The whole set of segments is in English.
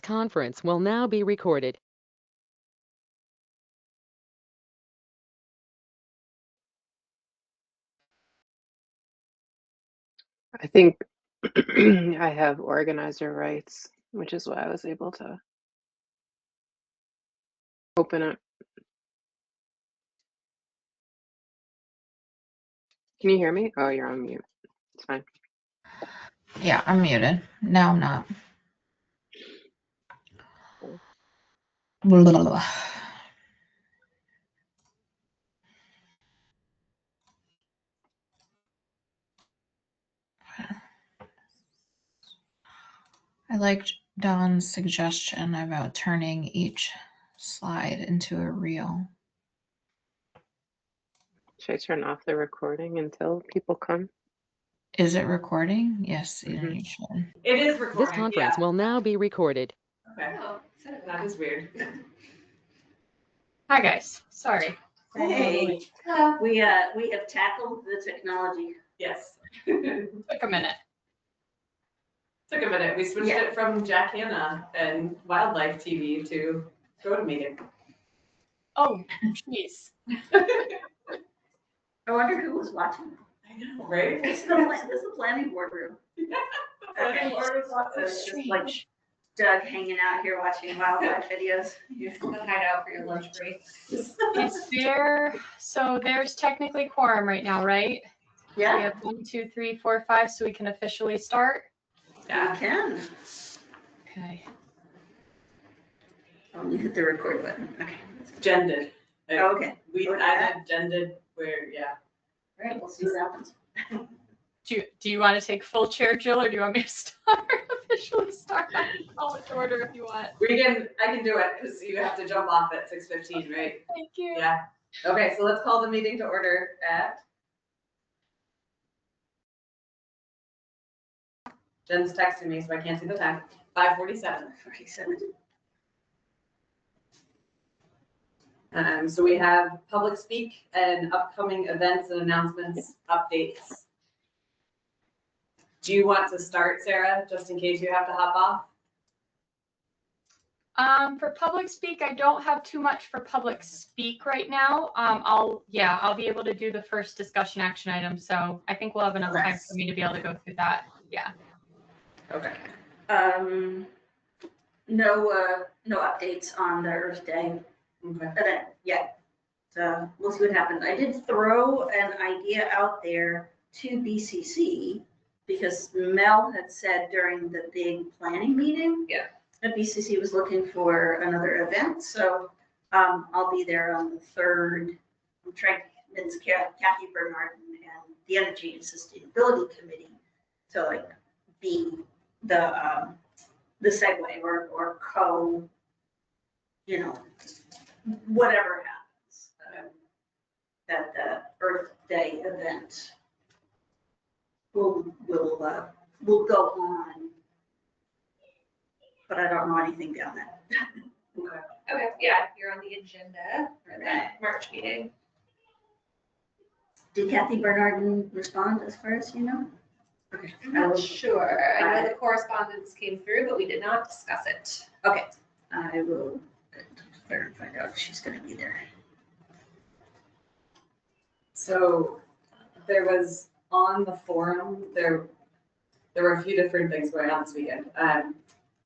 conference will now be recorded. I think I have organizer rights, which is why I was able to open it. Can you hear me? Oh, you're on mute. It's fine. Yeah, I'm muted. No, I'm not. Blah, blah, blah. I liked Don's suggestion about turning each slide into a reel. Should I turn off the recording until people come? Is it recording? Yes, Mhm. you should. It is recording. This conference will now be recorded. Okay. Oh, that is weird. Hi guys. Sorry. Hey, we have tackled the technology. Yes. Took a minute. Took a minute. We switched it from Jack Hanna and Wildlife TV to GoToMeeting. Oh, jeez. I wonder who was watching. I know, right? This is the planning board room. Yeah. The planning board was watching. It's just like Doug hanging out here watching wildlife videos. You can hide out for your lunch break. Is there, so there's technically quorum right now, right? Yeah. We have 1, 2, 3, 4, 5, so we can officially start. Yeah, you can. Okay. Oh, you hit the record button. Okay. Gended. Oh, okay. I had gended where, yeah. All right, we'll see what happens. Do you want to take full chair, Jill, or do you want me to start? Officially start? I can call it to order if you want. I can do it because you have to jump off at 6:15, right? Thank you. Yeah. Okay, so let's call the meeting to order at. Jen's texting me, so I can't see the time. 5:47. 47. So we have public speak and upcoming events and announcements, updates. Do you want to start, Sarah, just in case you have to hop off? For public speak, I don't have too much for public speak right now. I'll be able to do the first discussion action item. So I think we'll have enough time for me to be able to go through that. Yeah. Okay. No updates on the Earth Day event yet. So we'll see what happens. I did throw an idea out there to BCC because Mel had said during the big planning meeting that BCC was looking for another event. So I'll be there on the 3rd. I'm trying to convince Kathy Bernard and the Energy and Sustainability Committee to be the segue or whatever happens, that the Earth Day event will go on, but I don't know anything beyond that. Okay, yeah, you're on the agenda for that March meeting. Did Kathy Bernard respond as far as you know? Okay. I'm not sure. I know the correspondence came through, but we did not discuss it. Okay. I will find out if she's going to be there. So there was on the forum, there were a few different things going on this weekend.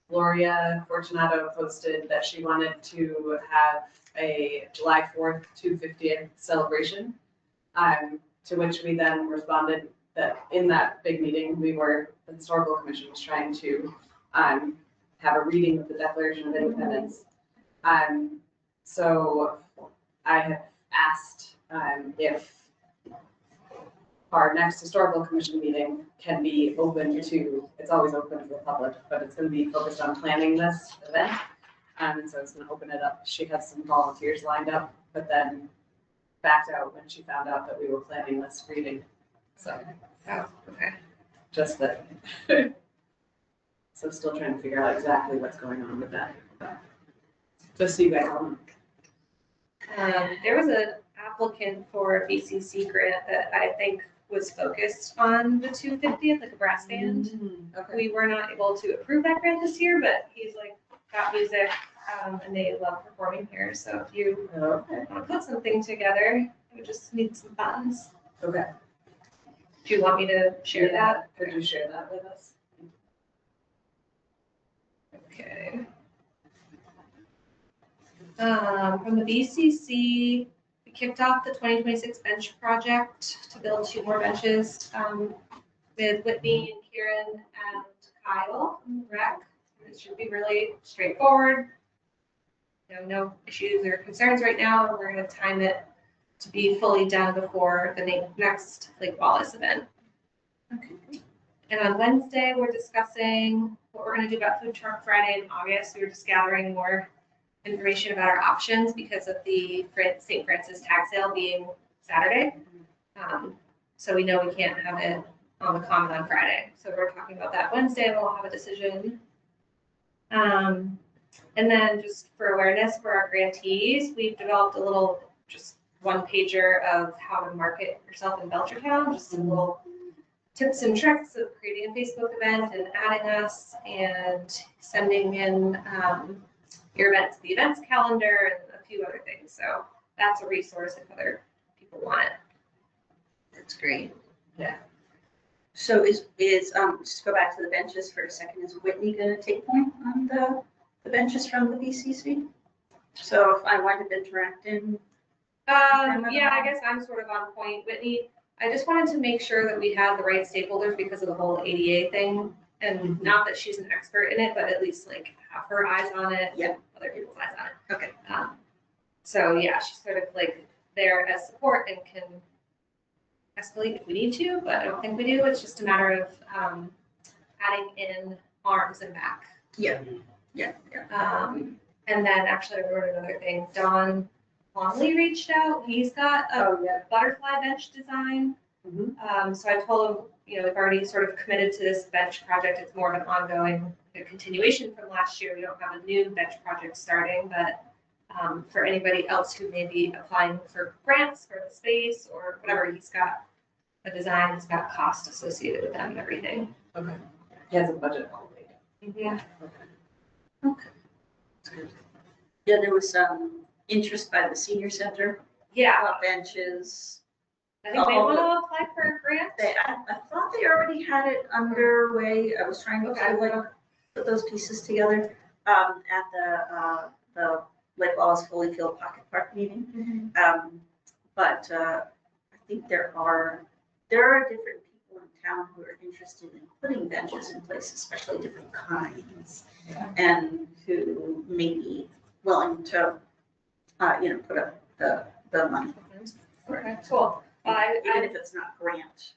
Gloria Fortunato posted that she wanted to have a July 4th 250th celebration, to which we then responded that in that big meeting, the Historical Commission was trying to have a reading of the Declaration of Independence. So I have asked if our next Historical Commission meeting can be open to, it's always open to the public, but it's going to be focused on planning this event. And so it's going to open it up. She had some volunteers lined up, but then backed out when she found out that we were planning this reading. So, okay. Just that. So still trying to figure out exactly what's going on with that. But just so you guys know. There was an applicant for a BCC grant that I think was focused on the 250th, like a brass band. Okay. We were not able to approve that grant this year, but he's got music, and they love performing here. So if you Okay. want to put something together, we just need some funds. Okay. Do you want me to share that? Could you share that with us? Okay. From the BCC, we kicked off the 2026 bench project to build 2 more benches with Whitney and Kieran and Kyle from the rec. It should be really straightforward. No issues or concerns right now, and we're going to time it to be fully done before the next Lake Wallace event. Okay. And on Wednesday, we're discussing what we're going to do about Food Truck Friday in August. We were just gathering more information about our options because of the St. Francis tag sale being Saturday. So we know we can't have it on the common on Friday. So we're talking about that Wednesday, and we'll have a decision. And then just for awareness for our grantees, we've developed a little, just 1-pager of how to market yourself in Belchertown, just some little tips and tricks of creating a Facebook event and adding us and sending in your event to the events calendar and a few other things. So that's a resource if other people want it. That's great. Yeah. So is just go back to the benches for a second. Is Whitney going to take point on the benches from the BCC? So if I wanted to direct in. Yeah, I guess I'm sort of on point. Whitney, I just wanted to make sure that we had the right stakeholders because of the whole ADA thing. And not that she's an expert in it, but at least like have her eyes on it. Yeah. Other people's eyes on it. Okay. So yeah, she's sort of like there as support and can escalate if we need to, but I don't think we do. It's just a matter of adding in arms and back. Yeah. And then actually I wrote another thing. Don Longley reached out. He's got a butterfly bench design. So I told him, we've already sort of committed to this bench project. It's more of an ongoing continuation from last year. We don't have a new bench project starting, but for anybody else who may be applying for grants for the space or whatever, he's got a design. It's got cost associated with them and everything. Okay. He has a budget already. Yeah. Okay. That's good. Yeah, there was some interest by the senior center. Yeah. About benches. I think they want to apply for a grant. I thought they already had it underway. I was trying to put those pieces together at the Lake Wallace fully filled pocket park meeting. But I think there are different people in town who are interested in putting benches in place, especially different kinds, and who may be willing to put up the money. Okay, cool. Even if it's not grant.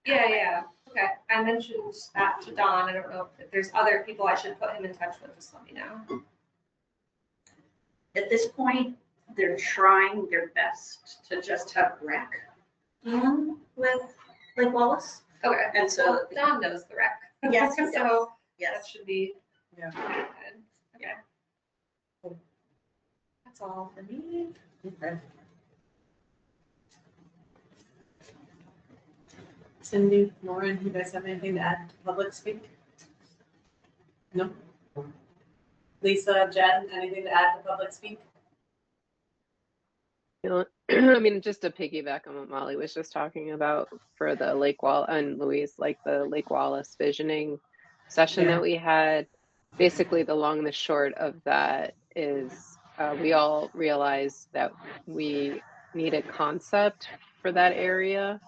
Yeah. Okay. I mentioned that to Don. I don't know if there's other people I should put him in touch with. Just let me know. At this point, they're trying their best to just have rec with Lake Wallace. Okay. And so Don knows the rec. Yes. So that Yes. should be Yeah. good. Okay. Cool. That's all for me. Okay. Cindy, Lauren, you guys have anything to add to public speak? No? Lisa, Jen, anything to add to public speak? I mean, just to piggyback on what Molly was just talking about for the Lake Wall and Louise, like the Lake Wallace visioning session that we had, basically the long and the short of that is we all realized that we need a concept for that area,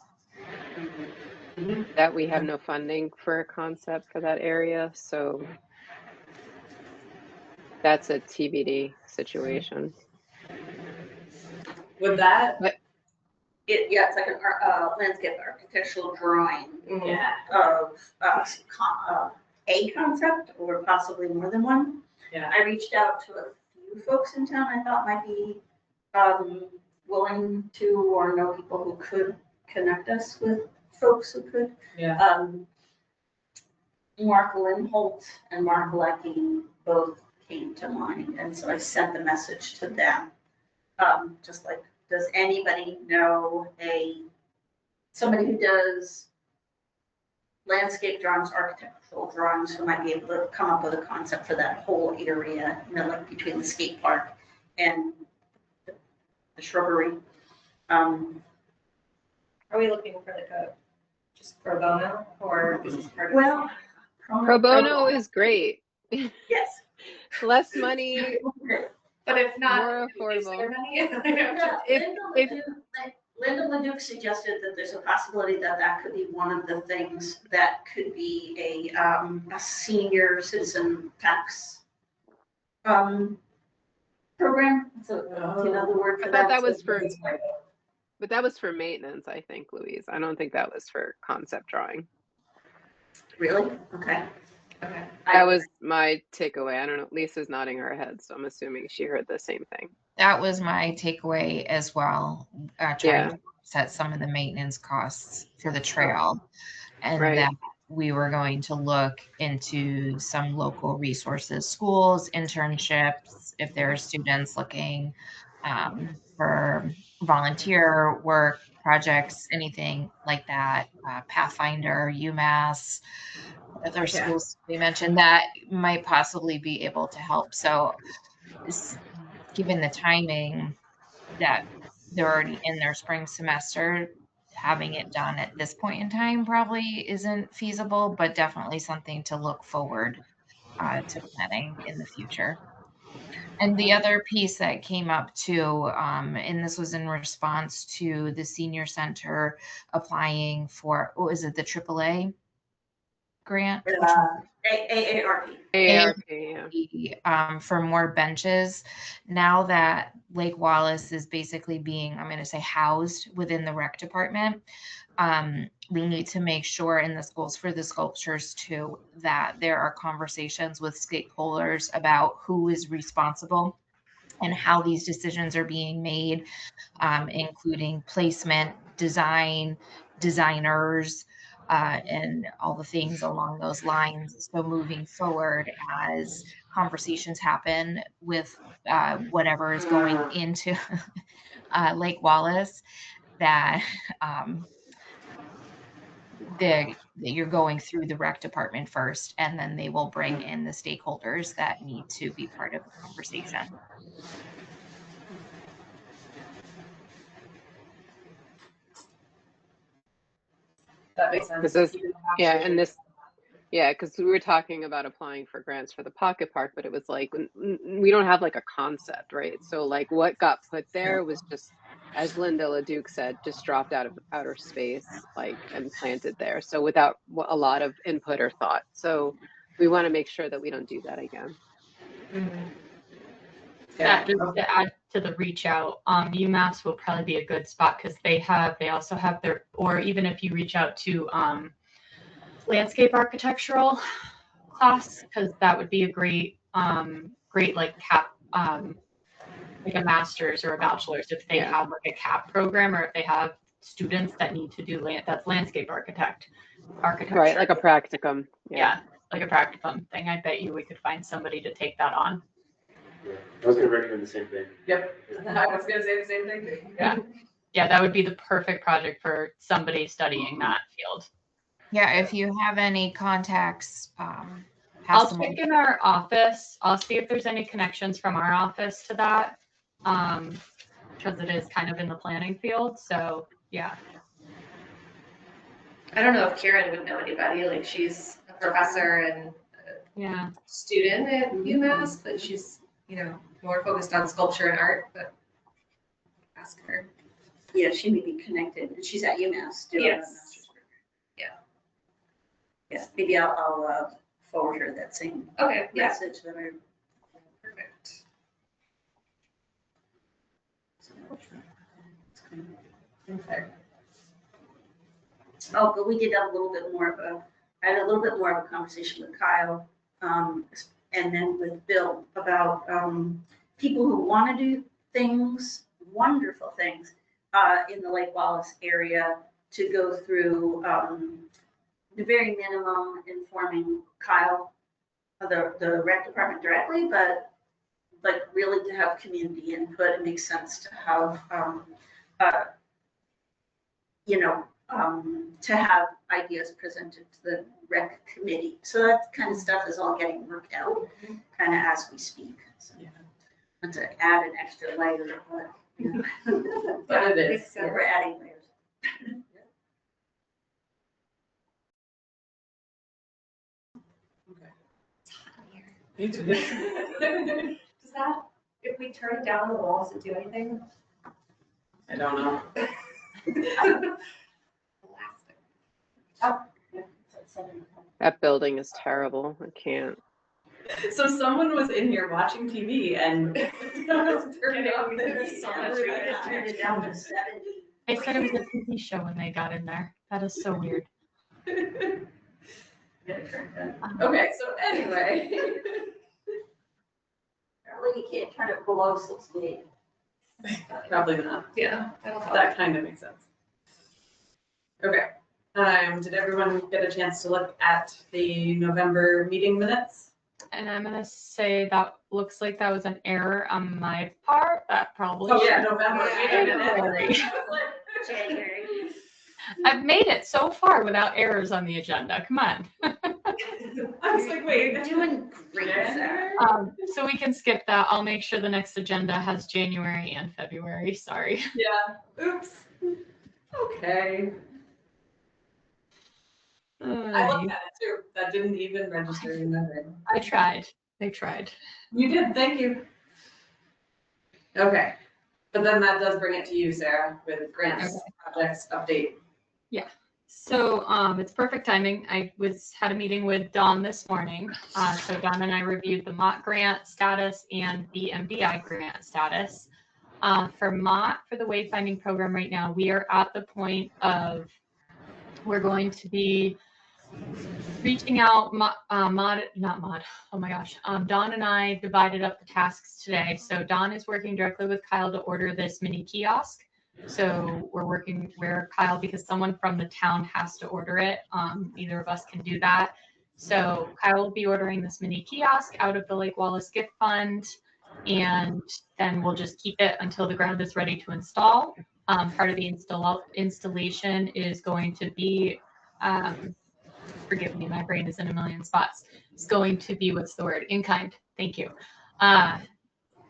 that we have no funding for a concept for that area. So that's a TBD situation. With that? It's like a landscape architectural drawing Yeah. of a concept or possibly more than one. Yeah. I reached out to a few folks in town I thought might be willing to or know people who could connect us with folks who could. Yeah. Mark Lindholt and Mark Leckie both came to mind, and so I sent the message to them. Just like, does anybody know somebody who does, landscape drawings, architectural drawings, who might be able to come up with a concept for that whole area, you know, like between the skate park and the shrubbery. Are we looking for like a just pro bono or this is part of? Well, Pro bono is great. yes. Less money, But if not, more is there affordable. money? Linda Leduc suggested that there's a possibility that that could be one of the things that could be a senior citizen tax program. So, do you know the word I for thought that? that was for, but that was for maintenance, I think, Louise. I don't think that was for concept drawing. Really? Okay. Okay. That was my takeaway. I don't know. Lisa's nodding her head, so I'm assuming she heard the same thing. That was my takeaway as well. Trying Yeah. to set some of the maintenance costs for the trail, and Right. that we were going to look into some local resources, schools, internships, if there are students looking for volunteer work, projects, anything like that. Pathfinder, UMass, other schools we mentioned that might possibly be able to help. So, given the timing that they're already in their spring semester, having it done at this point in time probably isn't feasible, but definitely something to look forward to planning in the future. And the other piece that came up too, and this was in response to the senior center applying for, what was it, the AAA grant? AARP. AARP, yeah. For more benches. Now that Lake Wallace is basically being, I'm going to say, housed within the rec department, we need to make sure in the schools for the sculptures too, that there are conversations with stakeholders about who is responsible and how these decisions are being made, including placement, design, designers, and all the things along those lines. So moving forward, as conversations happen with whatever is going into Lake Wallace, that that you're going through the rec department first, and then they will bring in the stakeholders that need to be part of the conversation. That makes sense. Because we were talking about applying for grants for the pocket park, but it was like we don't have like a concept, right? So like what got put there was just, as Linda Leduc said, just dropped out of outer space, like, and planted there. So without a lot of input or thought. So we want to make sure that we don't do that again. Mm-hmm. That just to add to the reach out, UMass will probably be a good spot because they also have their, or even if you reach out to landscape architectural class, because that would be a great like cap, like a master's or a bachelor's if they have like a CAP program, or if they have students that need to do that's landscape architecture. Right, like a practicum. Yeah, like a practicum thing. I bet you we could find somebody to take that on. I was going to recommend the same thing. Yep, I was gonna say the same thing. Yeah, that would be the perfect project for somebody studying that field. Yeah, if you have any contacts, I'll check in our office. I'll see if there's any connections from our office to that, because it is kind of in the planning field. So yeah. I don't know if Karen would know anybody. Like she's a professor and a student at UMass, but she's more focused on sculpture and art. But ask her. Yeah, she may be connected. She's at UMass doing a master's program. Yeah, maybe I'll forward her that same message that I. Perfect. Okay. Oh, but we did have a little bit more of I had a little bit more of a conversation with Kyle, and then with Bill about people who want to do things, wonderful things, in the Lake Wallace area, to go through the very minimum informing Kyle, the rec department directly, but like really to have community input. It makes sense to have, to have ideas presented to the rec committee. So that kind of stuff is all getting worked out kind of as we speak. So, not to add an extra layer, but, you know. But it is. We're adding layers. Does that, if we turn down the walls, does it do anything? I don't know. Oh, That building is terrible. I can't. So someone was in here watching TV and turned off Turned it down to 70. They said it was a TV show when they got in there. That is so weird. Okay, so anyway. Apparently you can't turn it below 68. Probably not. yeah, that'll help. That kind of makes sense. Okay. Did everyone get a chance to look at the November meeting minutes? And I'm gonna say that looks like that was an error on my part. That probably. Oh yeah, should- November meeting minutes. January. I've made it so far without errors on the agenda. Come on. I was like, wait. You're doing great, Sarah. So we can skip that. I'll make sure the next agenda has January and February. Sorry. Yeah. Oops. Okay. I looked at it too. That didn't even register in my brain. I tried. They tried. You did, thank you. Okay, but then that does bring it to you, Sarah, with grants, projects, update. So it's perfect timing. I had a meeting with Dawn this morning. So Dawn and I reviewed the MOT grant status and the MDI grant status. For MOT, for the wayfinding program right now, we are at the point of we're going to be reaching out, Dawn and I divided up the tasks today. So Dawn is working directly with Kyle to order this mini kiosk. So we're working where Kyle, because someone from the town has to order it. Neither of us can do that. So Kyle will be ordering this mini kiosk out of the Lake Wallace Gift Fund. And then we'll just keep it until the ground is ready to install. Part of the installation is going to be, forgive me, my brain is in a million spots. It's going to be, what's the word? In kind. Thank you.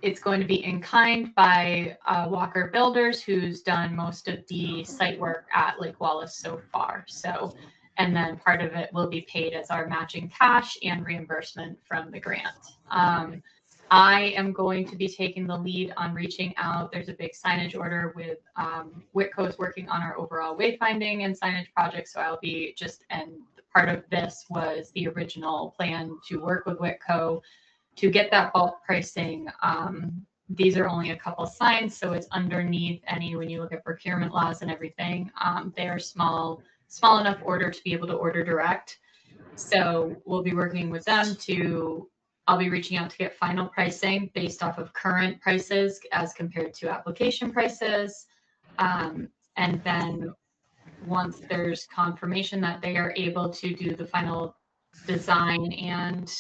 It's going to be in kind by Walker Builders, who's done most of the site work at Lake Wallace so far. So, and then part of it will be paid as our matching cash and reimbursement from the grant. I am going to be taking the lead on reaching out. There's a big signage order with Whitco's working on our overall wayfinding and signage project. So I'll be and part of this was the original plan to work with Whitco to get that bulk pricing. These are only a couple signs, so it's underneath when you look at procurement laws and everything, they're small enough order to be able to order direct. So we'll be working with them I'll be reaching out to get final pricing based off of current prices as compared to application prices. And then once there's confirmation that they are able to do the final design and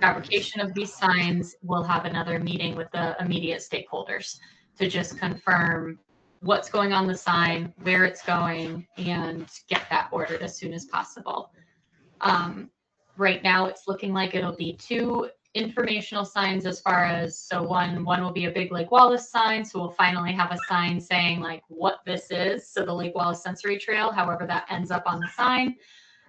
fabrication of these signs, we'll have another meeting with the immediate stakeholders to just confirm what's going on the sign, where it's going, and get that ordered as soon as possible. Right now, it's looking like it'll be 2 informational signs as far as, one will be a big Lake Wallace sign. So we'll finally have a sign saying like what this is. So the Lake Wallace Sensory Trail, however that ends up on the sign.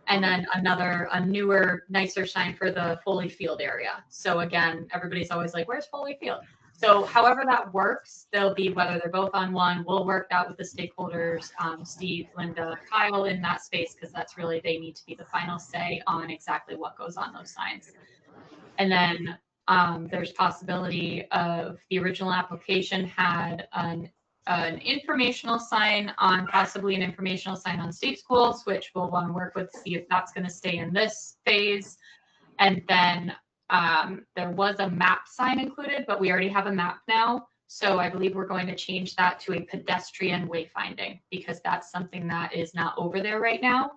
And then a newer, nicer sign for the Foley Field area. So again, everybody's always like, where's Foley Field? So however that works, they'll be, whether they're both on one, we'll work that with the stakeholders, Steve, Linda, Kyle in that space, because that's really, they need to be the final say on exactly what goes on those signs. And then there's possibility of the original application had an informational sign on, possibly an informational sign on state schools, which we'll want to work with to see if that's going to stay in this phase. And then there was a map sign included, but we already have a map now. So I believe we're going to change that to a pedestrian wayfinding, because that's something that is not over there right now.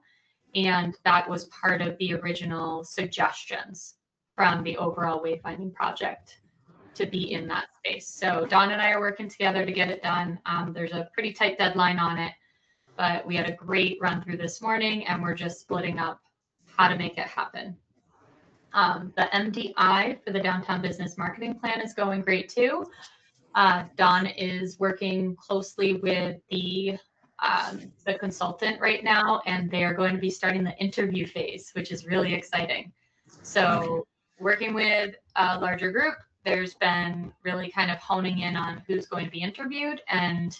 And that was part of the original suggestions from the overall wayfinding project to be in that space. So Dawn and I are working together to get it done. There's a pretty tight deadline on it, but we had a great run through this morning, and we're just splitting up how to make it happen. The MDI for the Downtown Business Marketing Plan is going great too. Dawn is working closely with the consultant right now, and they are going to be starting the interview phase, which is really exciting. So working with a larger group, there's been really kind of honing in on who's going to be interviewed, and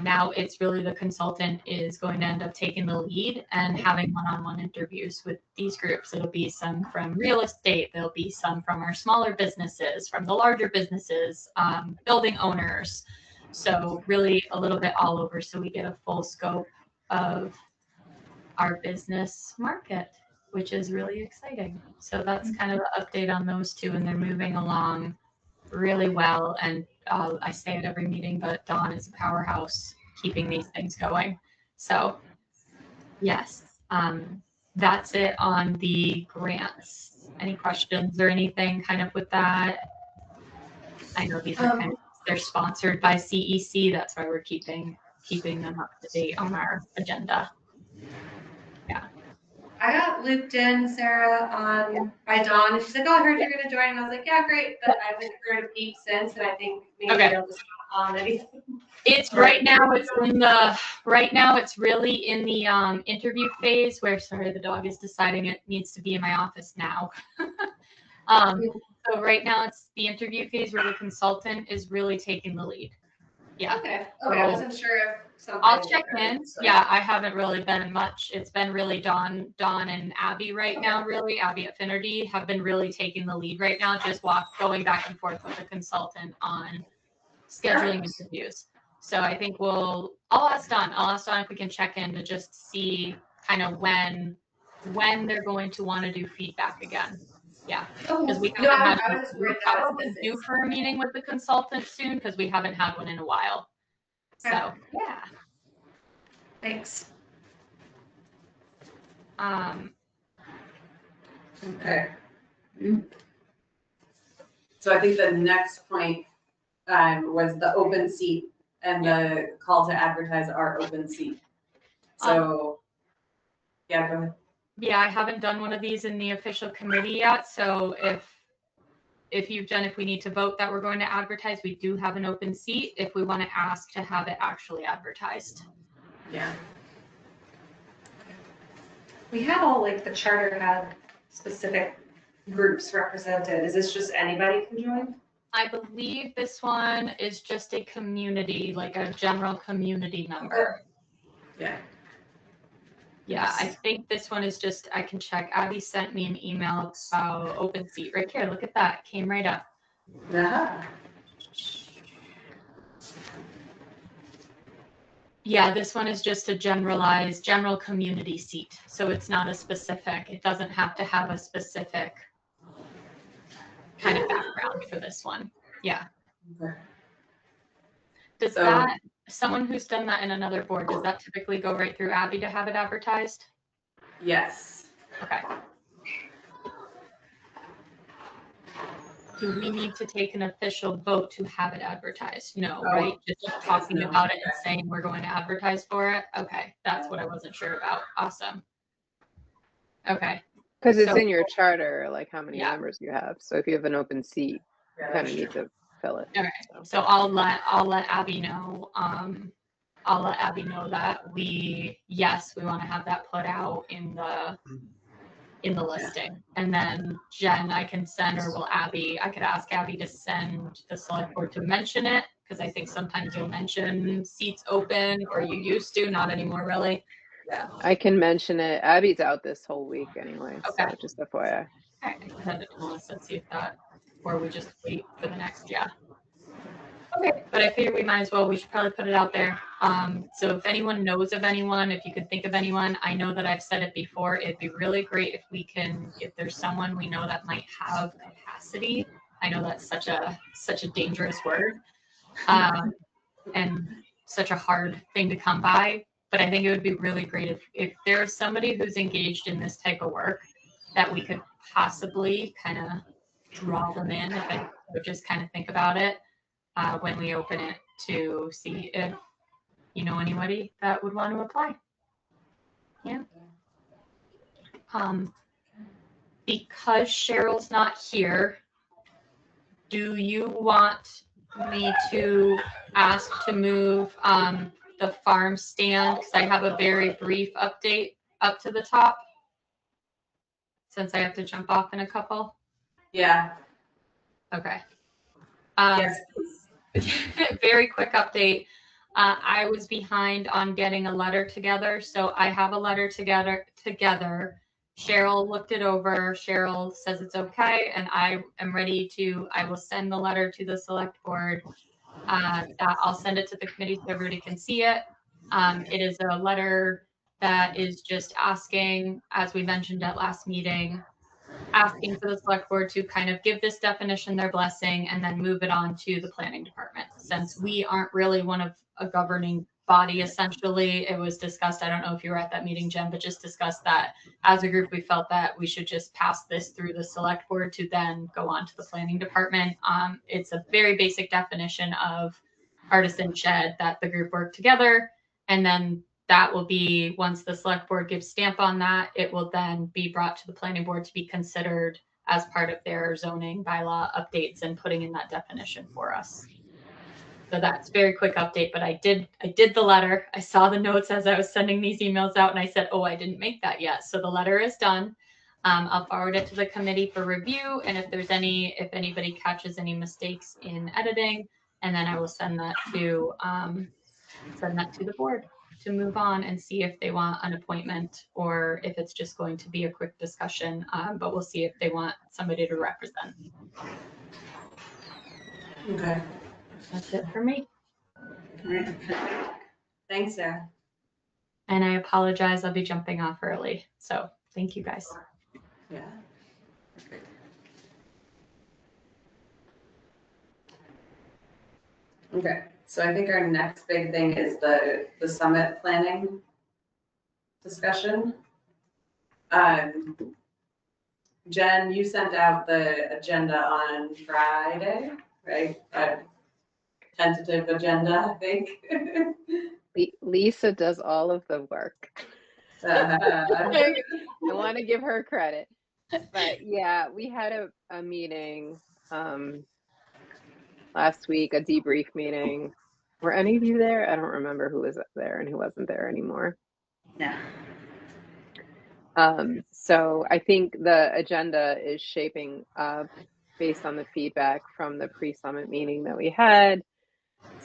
now it's really the consultant is going to end up taking the lead and having one-on-one interviews with these groups. It'll be some from real estate, there'll be some from our smaller businesses, from the larger businesses, building owners. So really a little bit all over, so we get a full scope of our business market, which is really exciting. So that's kind of the update on those two, and they're moving along really well. And I say at every meeting, but Dawn is a powerhouse keeping these things going. So yes, that's it on the grants. Any questions or anything kind of with that? I know these are they're sponsored by CEC. That's why we're keeping them up to date on our agenda. Yeah. I got looped in, Sarah, by Dawn. She's like, "Oh, I heard you're gonna join," and I was like, "Yeah, great." But I haven't heard a peep since, and I think maybe they'll just on anything. It's right now. It's in the right now. It's really in the interview phase. Where sorry, the dog is deciding it needs to be in my office now. So right now it's the interview phase where the consultant is really taking the lead. Yeah. Okay. I wasn't sure if something. I'll check in. Yeah, I haven't really been much. It's been really Dawn and Abby right now. Really, Abby at Finergy have been really taking the lead right now. Just going back and forth with the consultant on scheduling interviews. So I think I'll ask Dawn if we can check in to just see kind of when they're going to want to do feedback again. Yeah, because we haven't due for a meeting with the consultant soon because we haven't had one in a while. So yeah. Thanks. Okay. So I think the next point was the open seat and the call to advertise our open seat. So yeah, go ahead. Yeah, I haven't done one of these in the official committee yet. So if we need to vote that we're going to advertise, we do have an open seat if we want to ask to have it actually advertised. Yeah. We had all the charter had specific groups represented. Is this just anybody can join? I believe this one is just a community, like a general community member. Yeah. Yeah, I think this one is just, I can check. Abby sent me an email about open seat right here. Look at that. Came right up. Yeah, this one is just a general community seat. So it's not a specific, it doesn't have to have a specific kind of background for this one. Yeah. Okay. Does that, someone who's done that in another board, does that typically go right through Abby to have it advertised? Yes. Okay. Do we need to take an official vote to have it advertised? No, right? Just talking about it and saying we're going to advertise for it? Okay, that's what I wasn't sure about. Awesome. Okay. Because it's in your charter, like how many members you have. So if you have an open seat, you kind of need to fill it. All right. So I'll let Abby know. I'll let Abby know that we want to have that put out in the listing. And then Jen, I can send, or I could ask Abby to send the select board to mention it, because I think sometimes you'll mention seats open, or you used to, not anymore really. Yeah, I can mention it. Abby's out this whole week anyway, okay. So just FYI. All right, send it to Melissa, see if that, or we just wait for the next, Okay, but I figure we should probably put it out there. So if anyone knows of anyone, if you could think of anyone, I know that I've said it before, it'd be really great if there's someone we know that might have capacity. I know that's such a dangerous word, and such a hard thing to come by, but I think it would be really great if there's somebody who's engaged in this type of work that we could possibly kind of draw them in, if I would just kind of think about it. When we open it, to see if you know anybody that would want to apply. Yeah. Because Cheryl's not here, do you want me to ask to move the farm stand? Because I have a very brief update up to the top, since I have to jump off in a couple. Yeah. Okay. Yes, please. Very quick update. I was behind on getting a letter together, so I have a letter together. Cheryl looked it over. Cheryl says it's okay, and I am ready to. I will send the letter to the select board. I'll send it to the committee so everybody can see it. It is a letter that is just asking, as we mentioned at last meeting, asking for the select board to kind of give this definition their blessing and then move it on to the planning department. Since we aren't really one of a governing body, essentially, it was discussed, I don't know if you were at that meeting, Jen, but just discussed that as a group, we felt that we should just pass this through the select board to then go on to the planning department. It's a very basic definition of artisan shed that the group worked together, and then that will be, once the select board gives stamp on that, it will then be brought to the planning board to be considered as part of their zoning bylaw updates and putting in that definition for us. So that's very quick update, but I did the letter. I saw the notes as I was sending these emails out, and I said, oh, I didn't make that yet. So the letter is done. I'll forward it to the committee for review, and if anybody catches any mistakes in editing, and then I will send that to the board to move on and see if they want an appointment or if it's just going to be a quick discussion. But we'll see if they want somebody to represent. Okay. That's it for me. All right. Thanks, Sarah. And I apologize, I'll be jumping off early. So thank you guys. Yeah. Okay, so I think our next big thing is the summit planning discussion. Jen, you sent out the agenda on Friday, right? Tentative agenda, I think. Lisa does all of the work. I want to give her credit. But yeah, we had a meeting last week, a debrief meeting. Were any of you there? I don't remember who was there and who wasn't there anymore. No. So I think the agenda is shaping up based on the feedback from the pre-summit meeting that we had.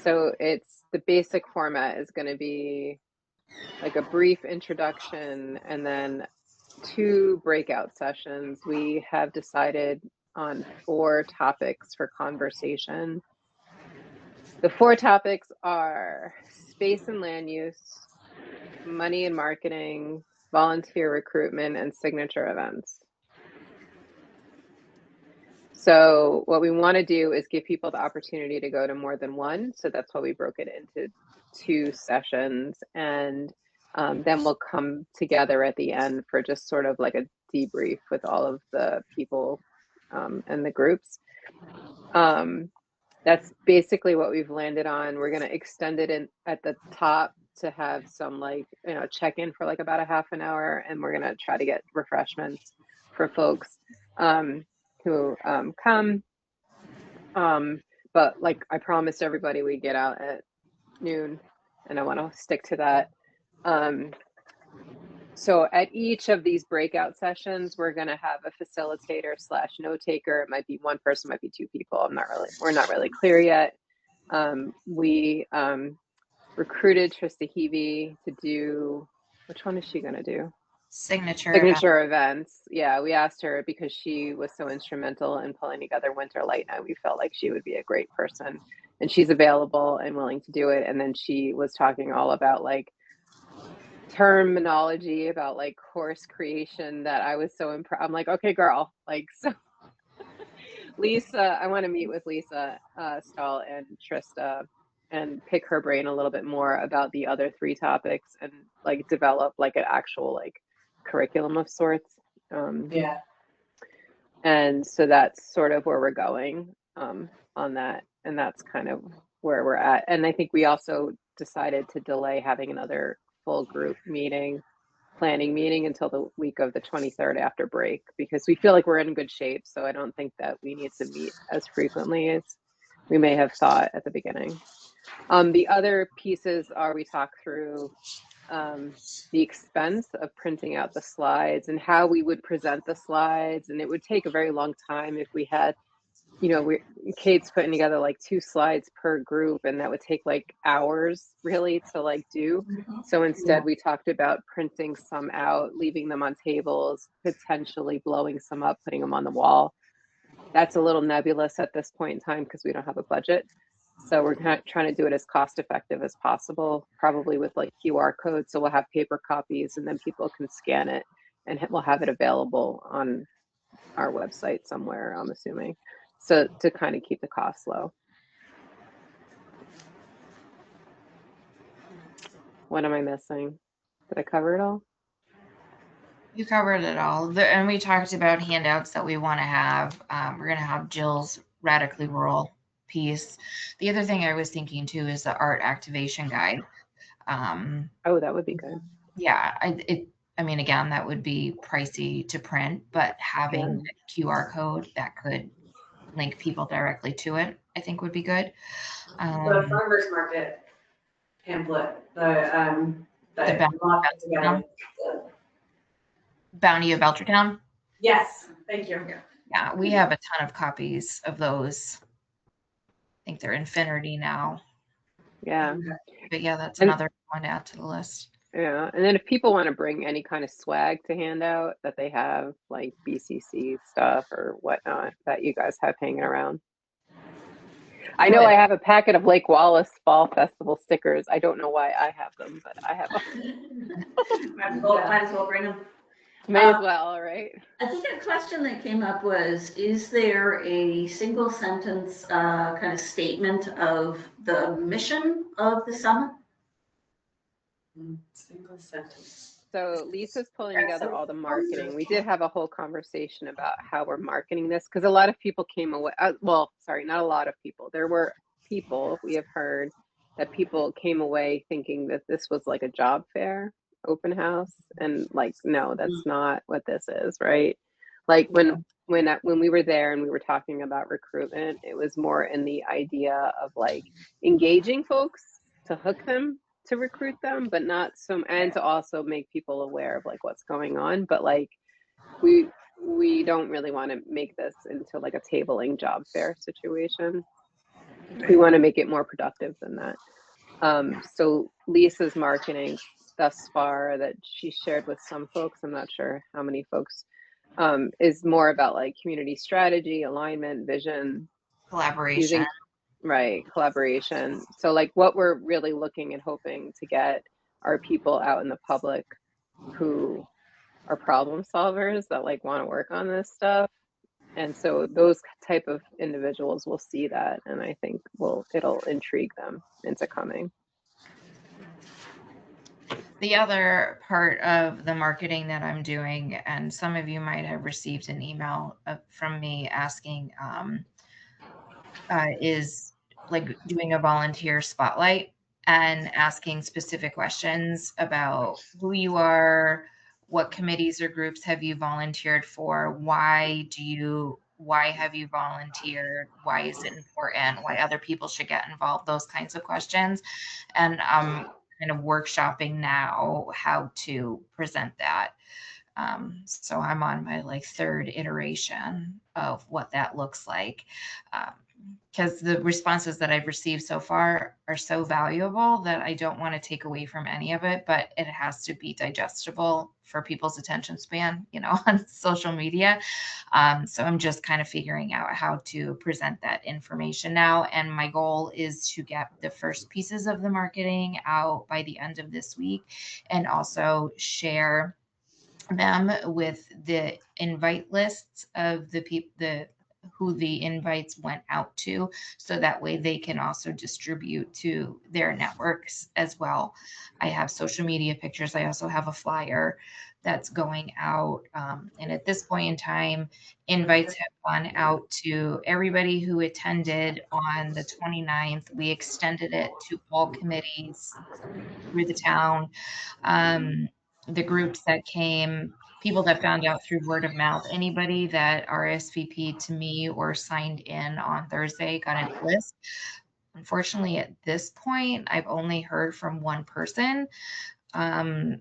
So it's the basic format is going to be like a brief introduction and then 2 breakout sessions. We have decided on 4 topics for conversation. The 4 topics are space and land use, money and marketing, volunteer recruitment, and signature events. So what we want to do is give people the opportunity to go to more than one. So that's why we broke it into 2 sessions. And then we'll come together at the end for just sort of like a debrief with all of the people and the groups. That's basically what we've landed on. We're going to extend it in at the top to have some like, check-in for like about a half an hour. And we're going to try to get refreshments for folks who come. But like I promised everybody we'd get out at noon, and I want to stick to that. So at each of these breakout sessions, we're going to have a facilitator / note taker. It might be 1 person, might be 2 people. We're not really clear yet. We recruited Trista Heavey to do, which one is she going to do? Signature events. Yeah, we asked her because she was so instrumental in pulling together Winter Light Night. We felt like she would be a great person, and she's available and willing to do it. And then she was talking all about like terminology about like course creation that I was so impressed. I'm like, okay, girl, like, so Lisa, I want to meet with Lisa Stahl and Trista and pick her brain a little bit more about the other 3 topics and like develop like an actual like curriculum of sorts. Yeah. And so that's sort of where we're going on that. And that's kind of where we're at. And I think we also decided to delay having another full group planning meeting until the week of the 23rd after break, because we feel like we're in good shape. So I don't think that we need to meet as frequently as we may have thought at the beginning. The other pieces are, we talk through the expense of printing out the slides and how we would present the slides. And it would take a very long time if we had, Kate's putting together like 2 slides per group, and that would take like hours really to like do. So instead we talked about printing some out, leaving them on tables, potentially blowing some up, putting them on the wall. That's a little nebulous at this point in time because we don't have a budget. So we're trying to do it as cost effective as possible, probably with like QR codes. So we'll have paper copies and then people can scan it and we'll have it available on our website somewhere, I'm assuming. So to kind of keep the costs low. What am I missing? Did I cover it all? You covered it all. And we talked about handouts that we want to have. We're going to have Jill's Radically Rural piece. The other thing I was thinking too is the art activation guide. Oh, that would be good. Yeah, I mean, again, that would be pricey to print, but having a QR code that could link people directly to it, I think would be good. The farmers market pamphlet, the Bounty of Belchertown. Yes, thank you. Yeah, we have a ton of copies of those. I think they're Infinity now. Yeah. But yeah, that's another one to add to the list. Yeah, and then if people want to bring any kind of swag to hand out that they have, like BCC stuff or whatnot that you guys have hanging around. I know I have a packet of Lake Wallace Fall Festival stickers. I don't know why I have them, but I have them. Might as well bring them. May as well, right? I think a question that came up was, is there a single sentence kind of statement of the mission of the summit? Single sentence. So Lisa's pulling together all the marketing. We did have a whole conversation about how we're marketing this because a lot of people came away. Well, sorry, not a lot of people. There were people, we have heard that people came away thinking that this was like a job fair, open house, and like, no, that's not what this is, right? Like when we were there and we were talking about recruitment, it was more in the idea of like engaging folks to hook them, to recruit them, but not so, and to also make people aware of like what's going on. But like we don't really want to make this into like a tabling job fair situation. We want to make it more productive than that. So Lisa's marketing thus far that she shared with some folks, I'm not sure how many folks, is more about like community strategy, alignment, vision, collaboration. Right, collaboration. So like what we're really looking and hoping to get are people out in the public who are problem solvers that like want to work on this stuff. And so those type of individuals will see that, and I think it'll intrigue them into coming. The other part of the marketing that I'm doing, and some of you might have received an email from me asking, is like doing a volunteer spotlight and asking specific questions about who you are, what committees or groups have you volunteered for, why have you volunteered, why is it important, why other people should get involved, those kinds of questions. And I'm kind of workshopping now how to present that. So I'm on my like 3rd iteration of what that looks like. Because the responses that I've received so far are so valuable that I don't want to take away from any of it, but it has to be digestible for people's attention span, on social media. So I'm just kind of figuring out how to present that information now. And my goal is to get the first pieces of the marketing out by the end of this week and also share them with the invite lists of the who the invites went out to, so that way they can also distribute to their networks as well. I have social media pictures. I also have a flyer that's going out. And at this point in time, invites have gone out to everybody who attended on the 29th. We extended it to all committees through the town. The groups that came, people that found out through word of mouth, anybody that RSVP'd to me or signed in on Thursday got a list. Unfortunately, at this point, I've only heard from one person.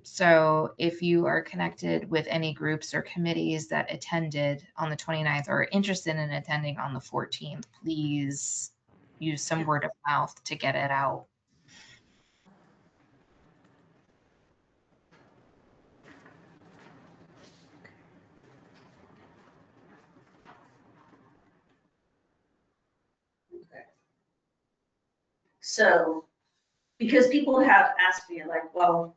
So if you are connected with any groups or committees that attended on the 29th or are interested in attending on the 14th, please use some word of mouth to get it out. So, because people have asked me like, well,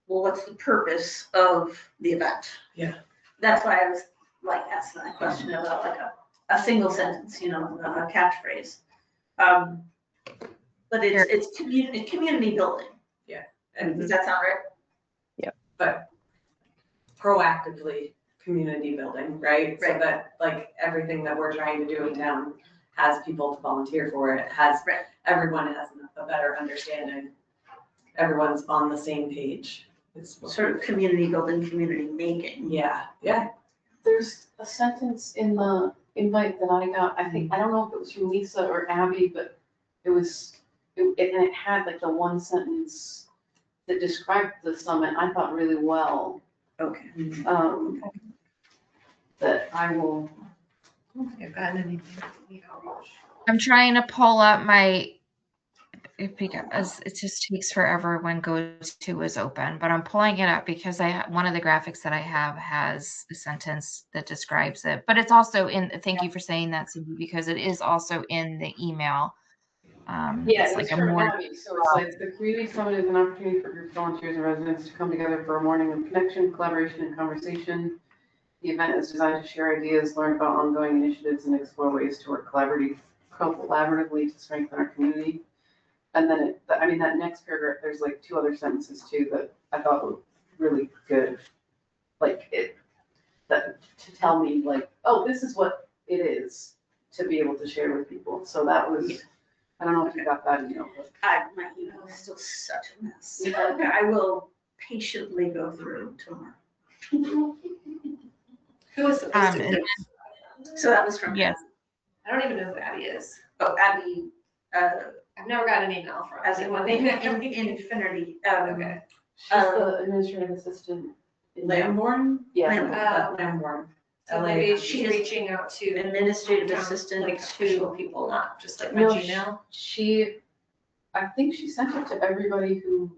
what's the purpose of the event? Yeah. That's why I was like asking that question about like a single sentence, you know, a catchphrase. But it's community building. Yeah. And does that sound right? But proactively community building, right? So that like everything that we're trying to do in town has people to volunteer for it, everyone has a better understanding. Everyone's on the same page. It's Sort of community building, community making. Yeah. There's a sentence in the invite that I got, I think, I don't know if it was from Lisa or Abby, but and it had like the one sentence that described the summit, I thought really well. Okay. That I will. I don't think I've gotten anything. I'm trying to pull up because it just takes forever when GoTo is open, but I'm pulling it up because one of the graphics that I have has a sentence that describes it, but it's also thank you for saying that, Cindy, because it is also in the email. It's like Abby. So it's like the community summit is an opportunity for groups, volunteers, and residents to come together for a morning of connection, collaboration, and conversation. The event is designed to share ideas, learn about ongoing initiatives, and explore ways to work collaboratively to strengthen our community. And then that next paragraph, there's like two other sentences too that I thought were really good. To tell me like, oh, this is what it is to be able to share with people. So that was, I don't know if you got that email. My email is still such a mess. I will patiently go through tomorrow. Who was supposed to do? So that was from Yes. I don't even know who Abby is. Oh, Abby. I've never gotten an email from anyone. Infinity. Okay. She's the administrative assistant. Lamborn? Yeah. Lamborn. So maybe she's reaching out to Administrative town, assistant like official people, not just like my No, Gmail. I think she sent it to everybody who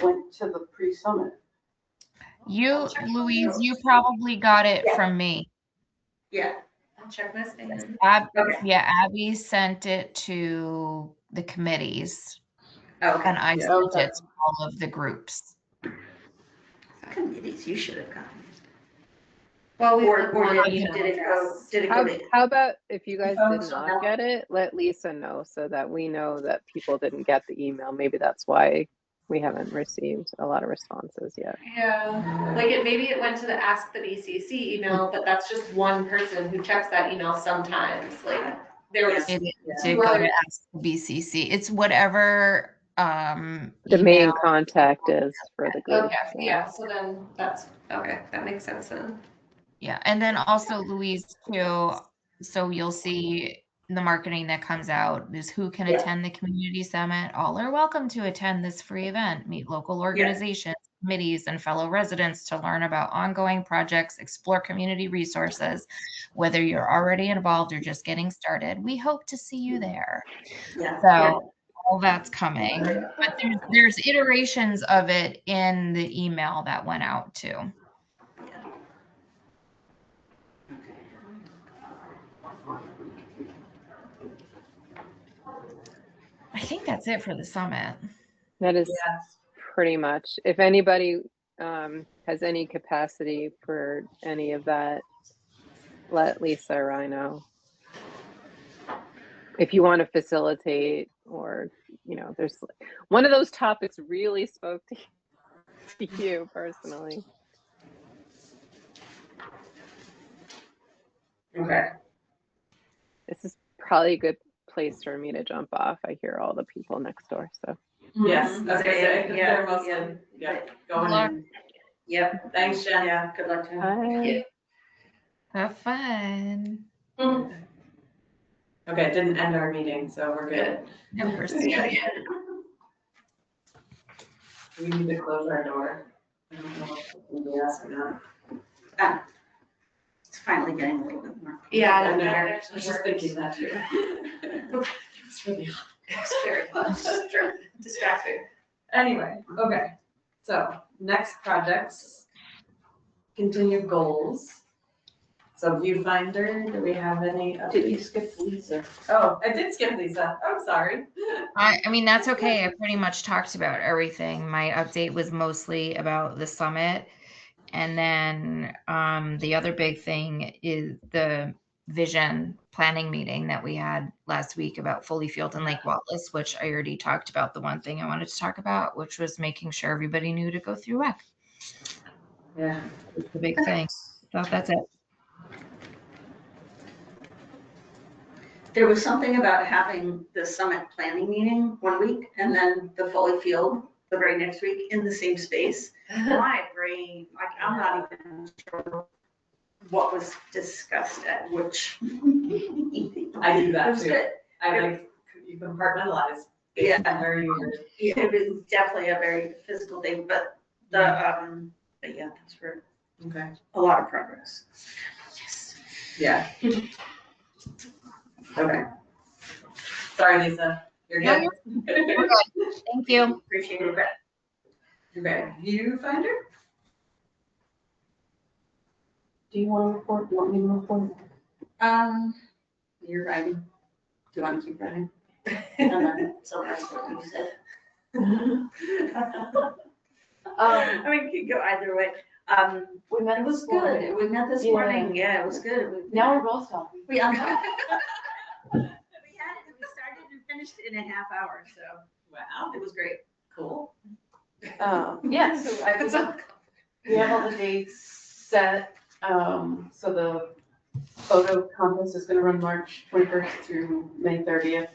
went to the pre-summit. Louise, you probably got it from me. Yeah. I'll check my spam. Yeah, Abby sent it to the committees, Okay. and I sent it to all of the groups. Committees, you should have gotten. Well, Did it go to? How about if you guys did So not get it, let Lisa know so that we know that people didn't get the email. Maybe that's why we haven't received a lot of responses yet. Yeah, like maybe it went to the Ask the BCC email, but that's just one person who checks that email sometimes. Like there was It did go to Ask the BCC. It's whatever The main contact is for the group. Okay, yeah, so then that's okay. That makes sense then. Yeah, and then also Louise too. So you'll see the marketing that comes out is who can attend the community summit. All are welcome to attend this free event. Meet local organizations, committees, and fellow residents to learn about ongoing projects, explore community resources. Whether you're already involved or just getting started, we hope to see you there. Yeah. So all that's coming, but there's iterations of it in the email that went out too. I think that's it for the summit. That is pretty much. If anybody has any capacity for any of that, let Lisa or I know. If you want to facilitate, or, you know, there's one of those topics really spoke to you personally. Okay. This is probably a good place for me to jump off. I hear all the people next door, so. Yes, I was gonna say, Yeah, they're mostly, yeah. yeah, going luck. in. Yep. Thanks, Jen. Yeah, good luck to him. Hi. Have fun. Okay, it didn't end our meeting, so we're good. No, we're still- We need to close our door. I don't know if we can do that or not. It's finally getting a little bit more. Yeah, I know, that I actually was just works. thinking that too. It's really hot. It's very much distracting. Anyway, okay, so next projects, continued goals. So viewfinder, do we have any? Did you skip Lisa? Oh, I did skip Lisa, I'm sorry. I mean, that's okay. I pretty much talked about everything. My update was mostly about the summit. And then the other big thing is the vision planning meeting that we had last week about Foley Field and Lake Wallace, which I already talked about. The one thing I wanted to talk about, which was making sure everybody knew to go through rec. Yeah. It's the big thing. So that's it. There was something about having the summit planning meeting one week and then the Foley Field the very next week in the same space. My brain, like, I'm not even sure what was discussed at which meeting. I do It that was too. good. I like, you compartmentalize. Yeah. It's very weird. Yeah, it was definitely a very physical thing, but but yeah, that's for Okay. a lot of progress. Yes. Yeah. Okay. Sorry, Lisa, you're No, good? Thank you. Appreciate it. Okay, viewfinder? Do you want to report? Do you want me to report? You're writing. Do you want to keep writing? So that's what you said. I mean, it could go either way. We met It was this morning. good. We met this Yeah. morning. Yeah, it was good. Now we're both talking. We had it. We started and finished in a half hour, so Wow, it was great. cool. Yeah, so I think we have all the dates set. So the photo contest is gonna run March 21st through May 30th.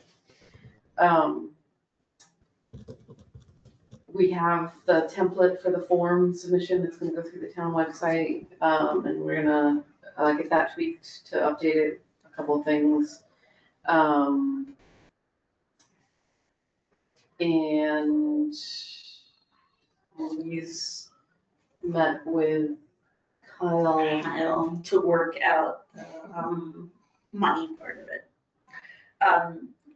We have the template for the form submission that's gonna go through the town website, and we're gonna get that tweaked to update it, a couple of things. And Louise met with Kyle. To work out the money part of it.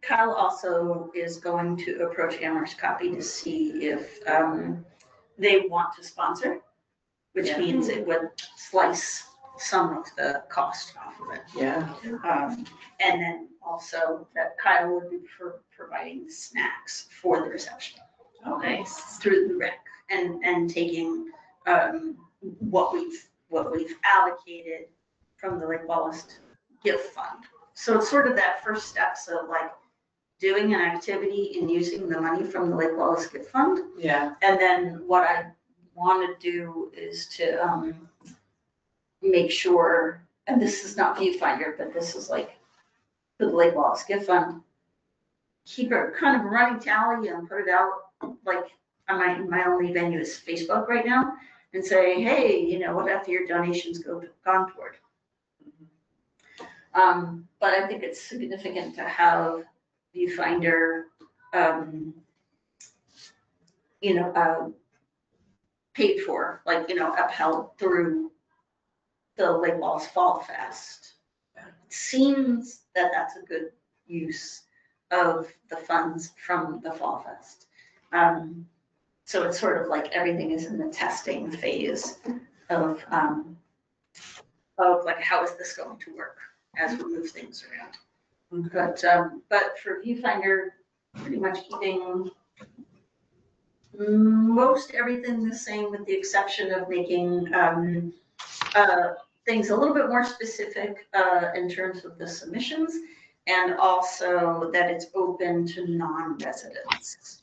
Kyle also is going to approach Amherst Copy to see if they want to sponsor, which Yeah. means it would slice some of the cost off of it. Yeah. And then also that Kyle would be providing snacks for the reception. Oh, Nice. Through the rec and taking what we've allocated from the Lake Wallace gift fund. So it's sort of that first steps of like doing an activity and using the money from the Lake Wallace gift fund. Yeah. And then what I want to do is to make sure, and this is not viewfinder, but this is like for the Lake Wallace gift fund, keep a kind of running tally and put it out like on my only venue is Facebook right now, and say, hey, you know, what have your donations gone toward? But I think it's significant to have viewfinder, paid for, like, upheld through the Lake Wallace Fall Fest. It seems that that's a good use of the funds from the Fall Fest. So it's sort of like everything is in the testing phase of like, how is this going to work as we move things around? But for viewfinder, pretty much keeping most everything the same with the exception of making things a little bit more specific in terms of the submissions, and also that it's open to non-residents.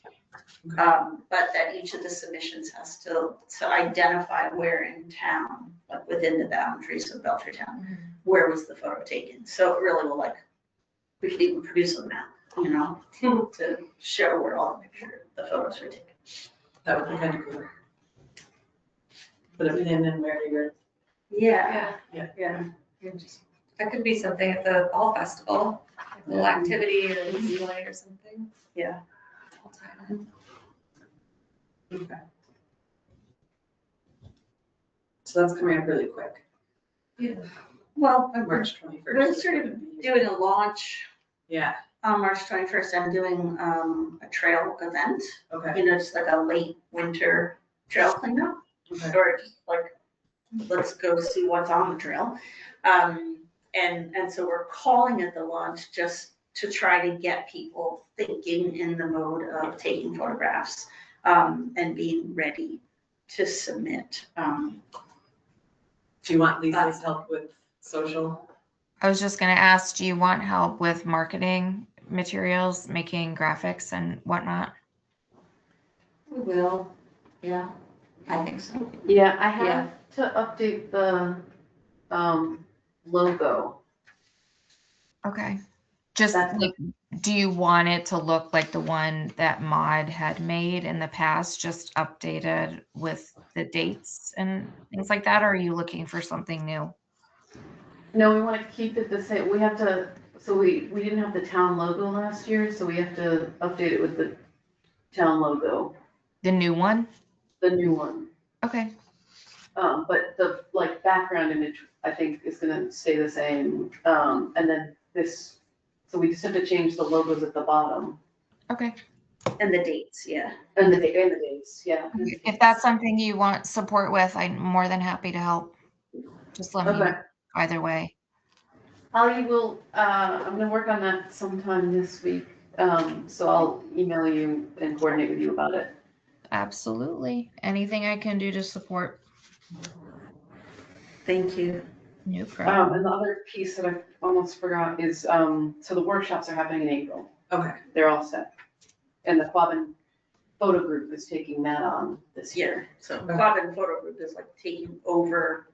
But that each of the submissions has to identify where in town, like within the boundaries of Belchertown, where was the photo taken. So it really will, like, we could even produce a map, you know, to show where all the photos were taken. That would be kind of cool. Put a pin in where you're. Yeah. That could be something at the fall festival, like a little activity or display or something. Yeah. All time. Okay. So that's coming up really quick. Yeah. Well, On March 21st. we're sort of doing a launch Yeah, on March 21st. I'm doing a trail event. okay. You know, just like a late winter trail cleanup, Okay. or just like, let's go see what's on the trail. And so we're calling it the launch just to try to get people thinking in the mode of taking photographs and being ready to submit. Do you want Lisa's help with social? I was just gonna ask, do you want help with marketing materials, making graphics and whatnot? We will, yeah, I think so. Yeah, I have to update the logo. Okay. Just That's like, do you want it to look like the one that Maud had made in the past, just updated with the dates and things like that? Or are you looking for something new? No, we want to keep it the same. We have to, so we didn't have the town logo last year, so we have to update it with the town logo, The new one? the new one. Okay. But the like background image, I think, is gonna stay the same. And then this, so we just have to change the logos at the bottom. Okay. And the dates, yeah. And the dates, yeah. If that's something you want support with, I'm more than happy to help. Just let me know either way. I will, I'm gonna work on that sometime this week. So I'll email you and coordinate with you about it. Absolutely. Anything I can do to support. Thank you. No problem. And the other piece that I almost forgot is, so the workshops are happening in April. Okay. They're all set. And the Quabbin photo group is taking that on this year. So Quabbin Photo Group is like taking over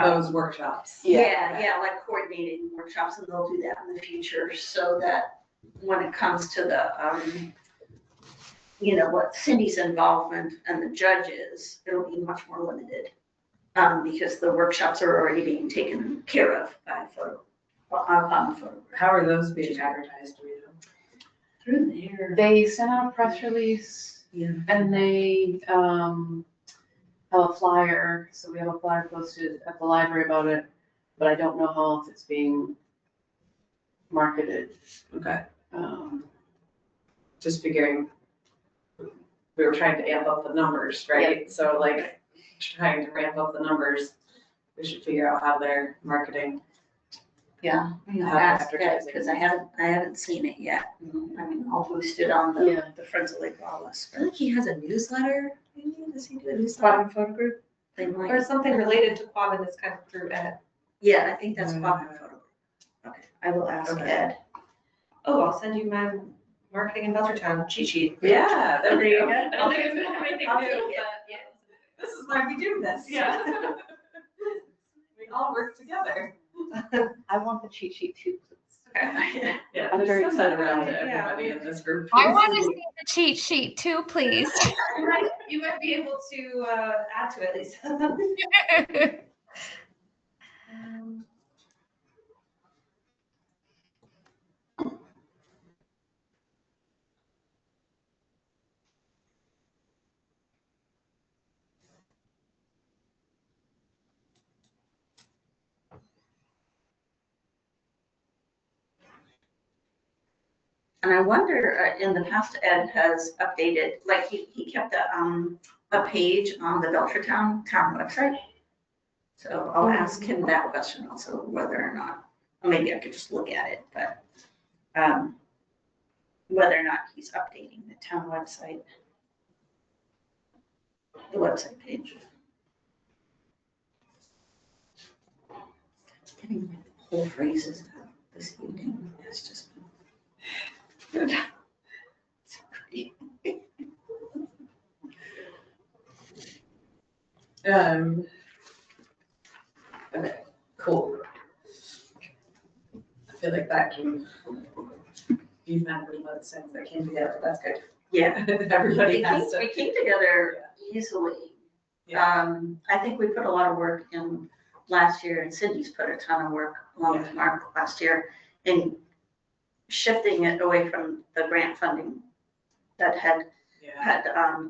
Those workshops. Yeah, like coordinating workshops, and they'll do that in the future, so that when it comes to the, you know, what Cindy's involvement and the judges, it'll be much more limited. Because the workshops are already being taken care of by on the photo. How are those being advertised, do you know? Through there. They sent out a press release. Yeah. And they, have a flyer, so we have a flyer posted at the library about it, but I don't know how else it's being marketed. Okay. Just figuring we were trying to amp up the numbers, right? So like trying to ramp up the numbers, we should figure out how they're marketing. Yeah, How ask they're Ed, advertising. because I haven't seen it yet. I mean, I'll post it on the Friends of Lake Wallace. I think he has a newsletter. Maybe does he do a newsletter? Quabbin Photo Group, they might. Or something related to Quabbin that's kind of through Ed. Yeah, I think that's Quabbin Photo Group. Okay, I will ask Ed. Oh, I'll send you my marketing in Belchertown cheat sheet. Yeah, there you go. I don't think it's gonna have anything I'll new, take but it. yeah. This is why we do this. Yeah. We all work together. I want the cheat sheet too. Okay. Yeah, I'm very send that excited around about to it. everybody in this group. I want to see the cheat sheet too, please. You might be able to add to it, Lisa. And I wonder, in the past, Ed has updated, like he kept a page on the Belchertown town website. So I'll ask him that question also, whether or not, or maybe I could just look at it, but whether or not he's updating the town website, the website page. Whole phrases out this evening. It's just been good. It's great. Okay, cool. I feel like that came, you've met with those things that came together, that's good. Yeah. Everybody has to. It came together easily. I think we put a lot of work in last year, and Sydney's put a ton of work along with Mark last year in shifting it away from the grant funding that had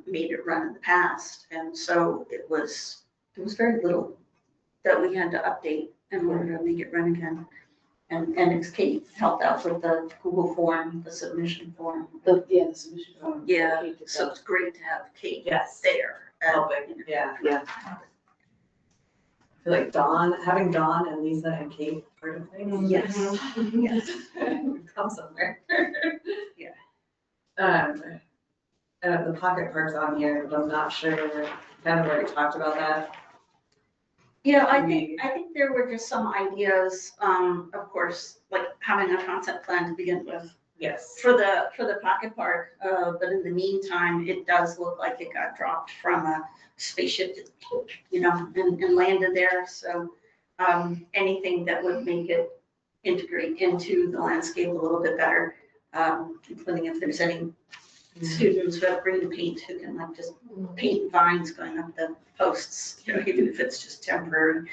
made it run in the past. And so there was very little that we had to update in order to make it run again. And it's Kate helped out with the Google form, the submission form. The submission form. Yeah, so it's great to have Kate there. Helping, yeah. I feel like having Dawn and Lisa and Kate part of things. Yes. Yes. Come somewhere. Yeah. The pocket park's on here, but I'm not sure, kind of already talked about that. Yeah, I think there were just some ideas, of course, like having a concept plan to begin with. Yes. For the pocket park, but in the meantime, it does look like it got dropped from a spaceship, and landed there. So, anything that would make it integrate into the landscape a little bit better, including if there's any students who have green paint who can like just paint vines going up the posts, even if it's just temporary.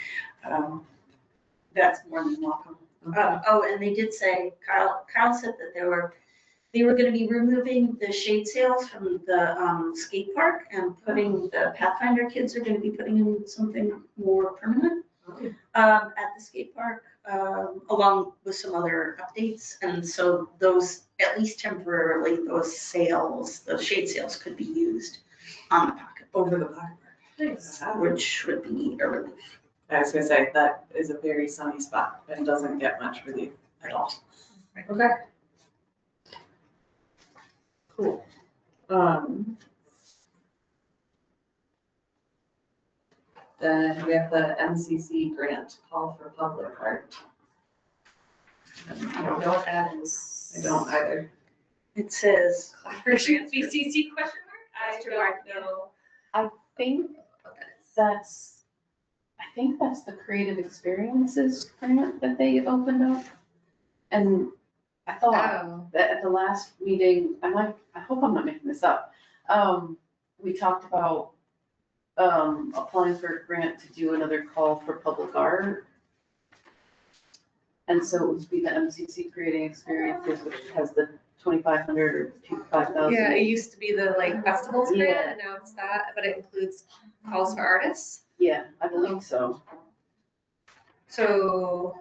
That's more than welcome. And they did say, Kyle said that they were going to be removing the shade sails from the skate park and putting the Pathfinder kids are going to be putting in something more permanent at the skate park, along with some other updates. And so those, at least temporarily, those shade sails could be used on the pocket. Over the pocket park. Which would be a relief. I was gonna say, that is a very sunny spot and doesn't get much relief at all. Okay. Cool. Then we have the MCC grant, call for public art. I don't know what that is. I don't either. It says. BCC question mark? I don't know. I think that's the Creative Experiences grant that they opened up. And I thought that at the last meeting, I hope I'm not making this up. We talked about applying for a grant to do another call for public art. And so it would be the MCC Creating Experiences, which has the 2,500 or 5,000. Yeah, it used to be the festivals grant, and now it's that, but it includes calls for artists. Yeah, I believe so. So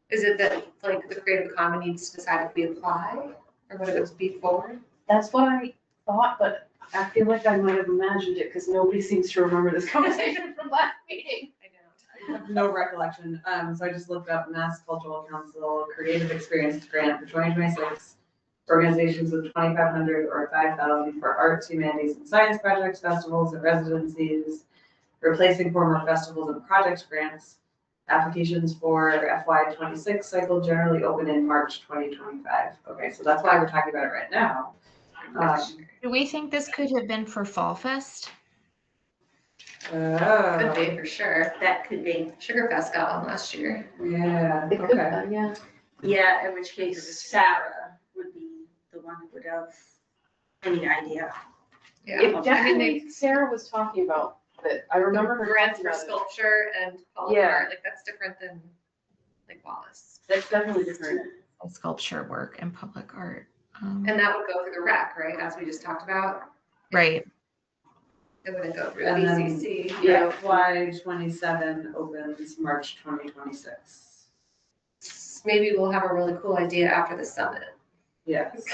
is it that the Creative Commons needs to decide if we apply, or would it be forward? That's what I thought, but I feel like I might have imagined it because nobody seems to remember this conversation from last meeting. I have no recollection. So I just looked up Mass Cultural Council Creative Experience Grant for 2026. Organizations with 2,500 or 5,000 for arts, humanities, and science projects, festivals, and residencies, replacing former festivals and projects grants. Applications for FY26 cycle generally open in March 2025. Okay, so that's why we're talking about it right now. Do we think this could have been for Fall Fest? Could be for sure. That could be. Sugarfest got one last year. Yeah, It could, yeah. Yeah, in which case Sarah would be the one who would have any idea. Yeah. It definitely, Sarah was talking about that. I remember her Grants talking for about it. sculpture and all Yeah. art, that's different than Wallace. That's definitely different. Sculpture work and public art. And that would go through the rec, right, as we just talked about? Right. It wouldn't go through And then- BCC. Yeah, FY27 opens March 2026. Maybe we'll have a really cool idea after the summit. Yes.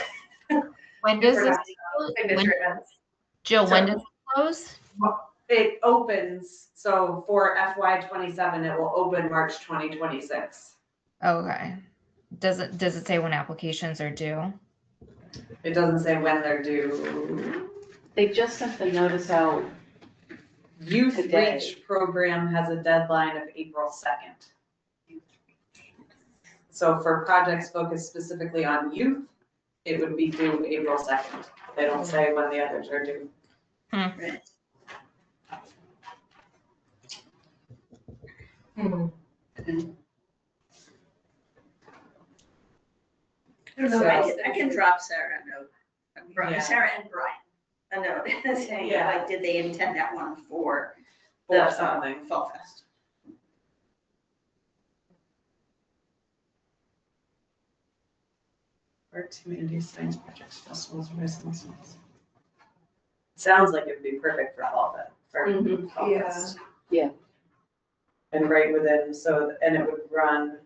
When does We're this, not signature events. Jill, when does it close? It opens, so for FY27, it will open March 2026. Okay. Does it say when applications are due? It doesn't say when they're due. They just sent the notice out. Youth Today. Reach program has a deadline of April 2nd. So for projects focused specifically on youth, it would be due April 2nd. They don't say when the others are due. Right. I don't know, So- I can drop Sarah a note. Yeah. Sarah and Brian a note saying, Yeah. like, did they intend that one for Or the something. Fall Fest? Art, communities, science projects, festivals, residents. Sounds like it would be perfect for all of it, for Fall Yeah. Fest. Yeah. And right within, so, and it would run.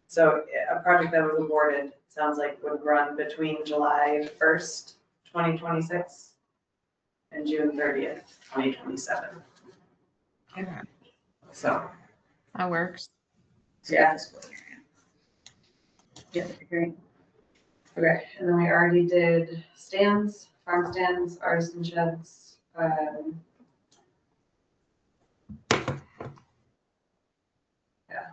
So a project that was awarded, sounds like would run between July 1st, 2026 and June 30th, 2027. Okay. So, That works. yeah. Yeah, that'd be great. Okay, and then we already did stands, farm stands, artisan sheds. Yeah.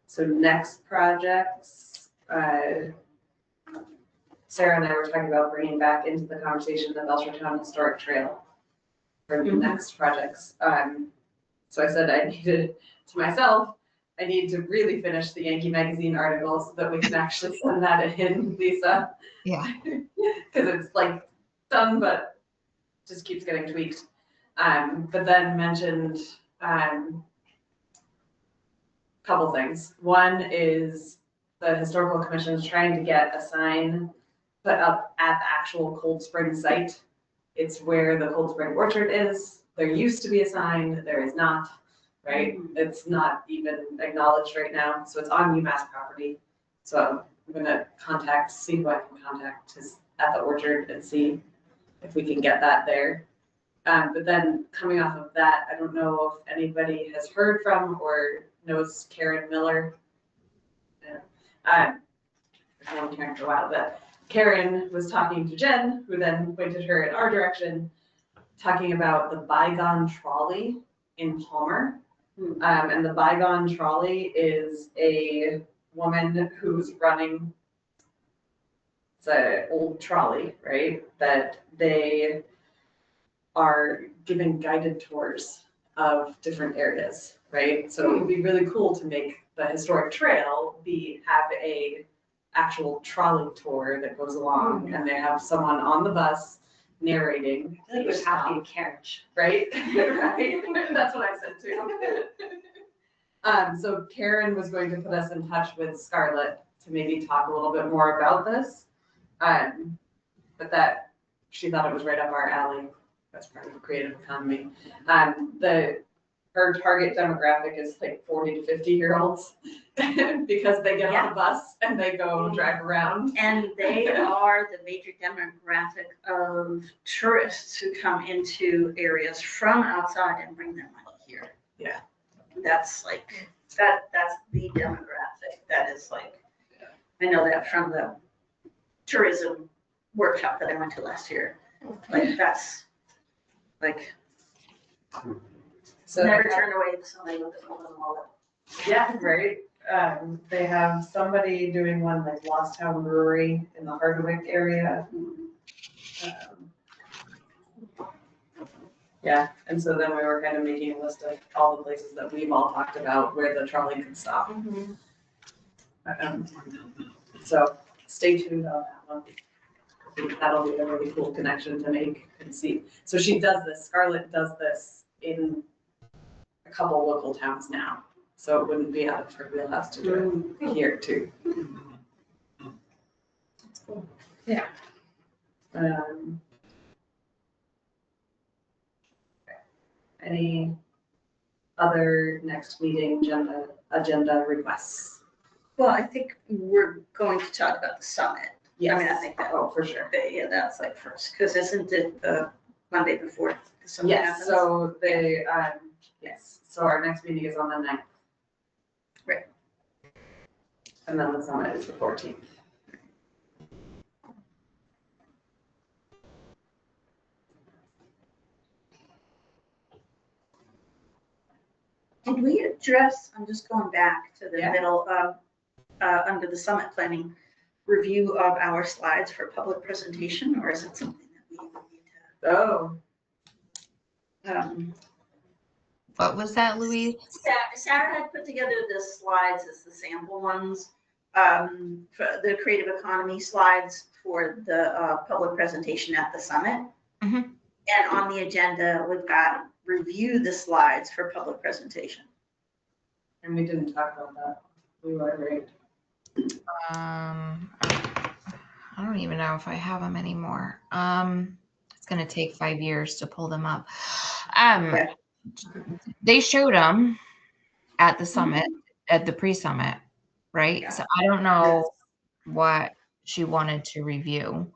So next projects, Sarah and I were talking about bringing back into the conversation the Belchertown Historic Trail for the next projects. So I said I needed, to myself, I need to really finish the Yankee Magazine article so that we can actually send that in, Lisa. Yeah. Because it's like done, but just keeps getting tweaked. But then mentioned couple things. One is the historical commission is trying to get a sign put up at the actual Cold Spring site. It's where the Cold Spring Orchard is. There used to be a sign, there is not, right? It's not even acknowledged right now, so it's on UMass property. So I'm gonna see who I can contact at the orchard and see if we can get that there. But then coming off of that, I don't know if anybody has heard from or knows Karen Miller. I've known Karen for a while, but Karen was talking to Jen, who then pointed her in our direction, talking about the Bygone Trolley in Palmer. And the Bygone Trolley is a woman who's running, it's an old trolley, right? That they are giving guided tours of different areas, right? So it would be really cool to make the historic trail have a actual trolley tour that goes along, and they have someone on the bus narrating. I think it would have to be a carriage. Right? Right? That's what I said too. So Karen was going to put us in touch with Scarlett to maybe talk a little bit more about this. But that, she thought it was right up our alley. That's part of the creative economy. Her target demographic is like 40 to 50-year-olds because they get on the bus and they go drive around. And they are the major demographic of tourists who come into areas from outside and bring their money here. Yeah. That's like, that's the demographic. That is like, I know that from the tourism workshop that I went to last year. Like, that's like, So never turn away somebody with a golden wallet. yeah, right. They have somebody doing one like Lost Town Brewery in the Hardwick area. Yeah, and so then we were kind of making a list of all the places that we've all talked about where the trolley could stop. So stay tuned on that one. I think that'll be a really cool connection to make and see. So she does this, Scarlett does this in a couple local towns now. So it wouldn't be out of her wheelhouse to do it here too. That's cool. Yeah. Any other next meeting agenda requests? Well, I think we're going to talk about the summit. Yes. I mean, I think that, Oh, for sure. yeah, that's like first, because isn't it the Monday before the summit Yes, happens? so yes, so our next meeting is on the 9th. Right. And then the summit is the 14th. Did we address, I'm just going back to the Yeah. middle, under the summit planning, review of our slides for public presentation, or is it something that we would need Oh, to? What was that, Louise? Sarah had put together the slides as the sample ones, for the creative economy slides for the public presentation at the summit. Mhm. And on the agenda, we've got review the slides for public presentation. and we didn't talk about that. We were right. I don't even know if I have them anymore. It's gonna take 5 years to pull them up. Yeah. They showed them at the summit, at the pre-summit, right? Yeah. So I don't know what she wanted to review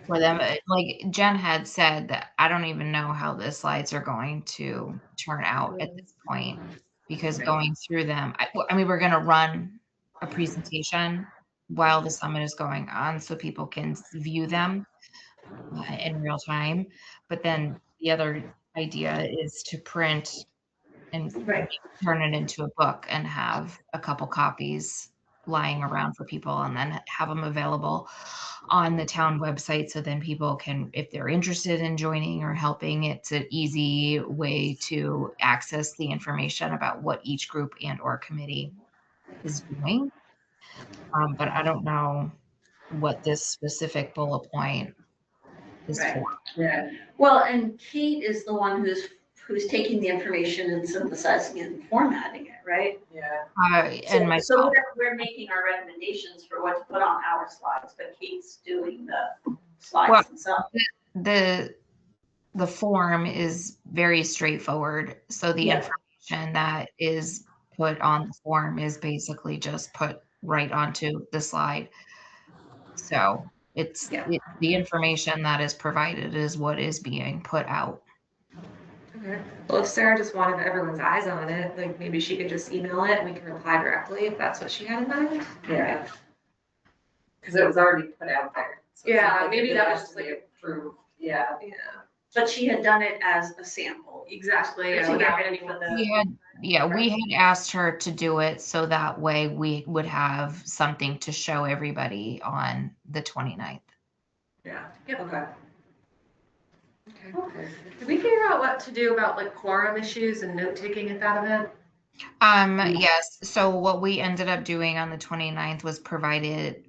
for them. Like Jen had said that I don't even know how the slides are going to turn out at this point, because going through them, I mean, we're gonna run a presentation while the summit is going on so people can view them in real time. But then the other idea is to print and Right. turn it into a book and have a couple copies lying around for people, and then have them available on the town website, so then people can, if they're interested in joining or helping, it's an easy way to access the information about what each group and or committee is doing. But I don't know what this specific bullet point is Right. for. Yeah. Well, and Kate is the one who's taking the information and synthesizing it and formatting it, right? Yeah. And myself. So we're making our recommendations for what to put on our slides, but Kate's doing the slides Well, themselves. The form is very straightforward. So the Yeah. information that is put on the form is basically just put right onto the slide. So it's the information that is provided is what is being put out. Okay. Well, if Sarah just wanted everyone's eyes on it, like maybe she could just email it and we can reply directly if that's what she had in mind. Yeah. Because it was already put out there. So it's Yeah, not like maybe it that has was to just be like approved. Yeah. Yeah. But she had done it as a sample. Exactly. To Yeah, get without ready anyone. for the. We had asked her to do it so that way we would have something to show everybody on the 29th. Yeah. Yep. Okay. Okay. Did we figure out what to do about like quorum issues and note taking at that event? Yes. So what we ended up doing on the 29th was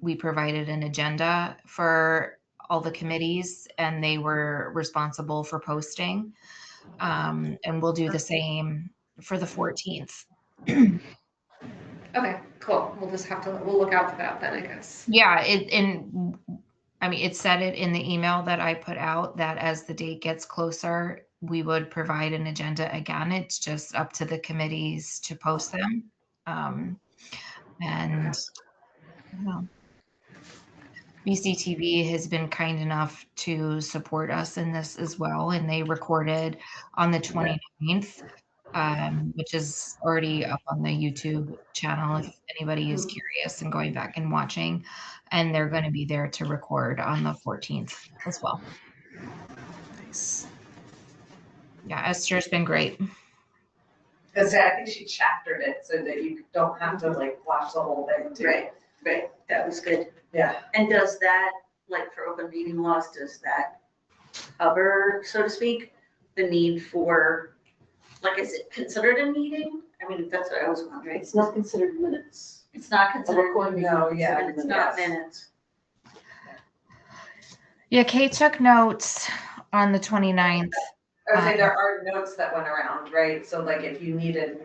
we provided an agenda for all the committees, and they were responsible for posting. And we'll do the same for the 14th. Okay, cool. We'll look out for that then, I guess. Yeah, it said it in the email that I put out that as the date gets closer, we would provide an agenda again. It's just up to the committees to post them. And you know, BCTV has been kind enough to support us in this as well, and they recorded on the 29th, which is already up on the YouTube channel if anybody is curious and going back and watching. And they're going to be there to record on the 14th as well. Nice. Yeah, Esther's been great. Because I think she chaptered it so that you don't have to like watch the whole thing too. Right, that was good. Yeah. And does that, like for open meeting laws, does that cover, so to speak, the need for, like, is it considered a meeting? I mean, that's what I was wondering. It's not considered minutes. It's not A considered. recording. No, yeah. And it's not minutes. Yeah, Kate took notes on the 29th. I would say there are notes that went around, right? So like if you needed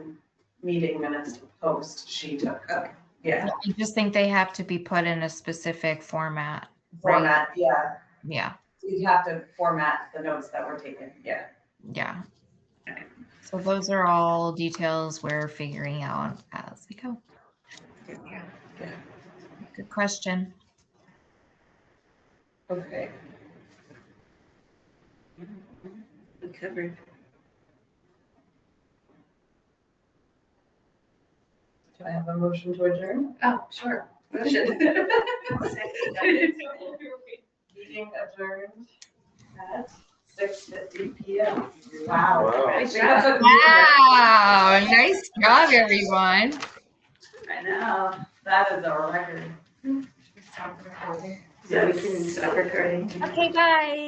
meeting minutes to post, she took. Okay. Yeah. I just think they have to be put in a specific format. Format, yeah. Yeah. So you have to format the notes that were taken, yeah. Yeah. So those are all details we're figuring out as we go. Yeah. Good question. Okay. We covered. Do I have a motion to adjourn? Oh, sure. Motion. Meeting adjourned at 6:50 p.m. Wow. Wow. Nice I think that's job. a new Wow, nice job, everyone. record. I know, that is a record. So we can stop recording. Okay, bye.